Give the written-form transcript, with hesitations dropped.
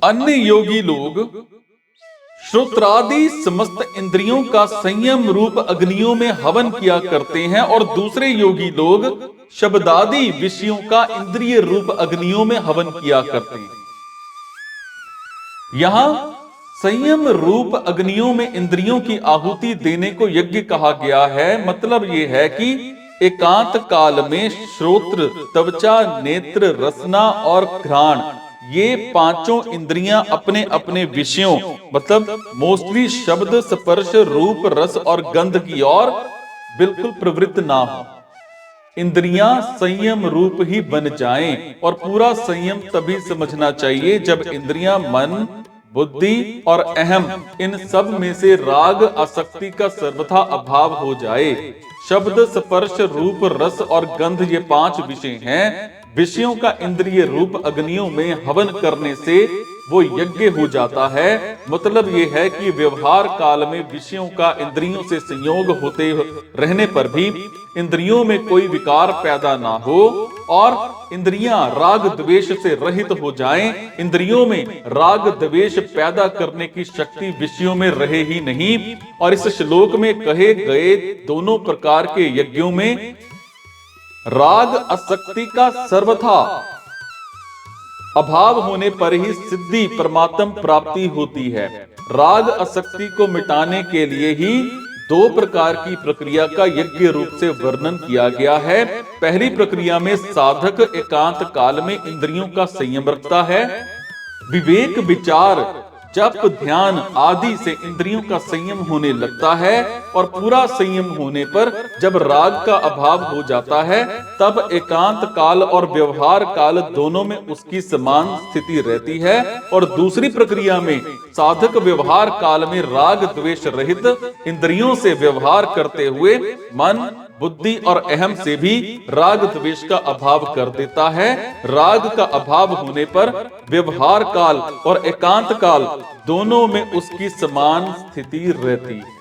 अन्य योगी लोग श्रोत्रादि समस्त इंद्रियों का संयम रूप अग्नियों में हवन किया करते हैं और दूसरे योगी लोग शब्दादि विषयों का इंद्रिय रूप अग्नियों में हवन किया करते हैं। यहां संयम रूप अग्नियों में इंद्रियों की आहुति देने को यज्ञ कहा गया है। मतलब यह है कि एकांत काल में श्रोत्र, त्वचा, नेत्र, रसना और घ्राण ये पांचों इंद्रियां अपने अपने विषयों मतलब मोस्टली शब्द, स्पर्श, रूप, रस और गंध की ओर बिल्कुल प्रवृत्त ना हो। इंद्रियां संयम रूप ही बन जाएं और पूरा संयम तभी समझना चाहिए जब इंद्रियां मन, बुद्धि और अहम इन सब में से राग आसक्ति का सर्वथा अभाव हो जाए। शब्द, स्पर्श, रूप, रस और गंध ये पांच विषय हैं। विषयों का इंद्रिय रूप अग्नियों में हवन करने से वो यज्ञ हो जाता है। मतलब ये है कि व्यवहार काल में विषयों का इंद्रियों से संयोग होते रहने पर भी इंद्रियों में कोई विकार पैदा ना हो और इंद्रियां राग द्वेष से रहित हो जाएं। इंद्रियों में राग द्वेष पैदा करने की शक्ति विषयों में रहे ही नहीं। और इस श्लोक में कहे गए दोनों प्रकार के यज्ञों में राग आसक्ति का सर्वथा अभाव होने पर ही सिद्धि परमात्म प्राप्ति होती है। राग आसक्ति को मिटाने के लिए ही दो प्रकार की प्रक्रिया का यज्ञ रूप से वर्णन किया गया है। पहली प्रक्रिया में साधक एकांत काल में इंद्रियों का संयम रखता है। विवेक, विचार, जप, ध्यान आदि से इंद्रियों का संयम होने लगता है और पूरा संयम होने पर जब राग का अभाव हो जाता है तब एकांत काल और व्यवहार काल दोनों में उसकी समान स्थिति रहती है। और दूसरी प्रक्रिया में साधक व्यवहार काल में राग द्वेष रहित इंद्रियों से व्यवहार करते हुए मन, बुद्धि और अहम से भी राग द्वेष का अभाव कर देता है। राग का अभाव होने पर व्यवहार काल और एकांत काल दोनों में उसकी समान स्थिति रहती है।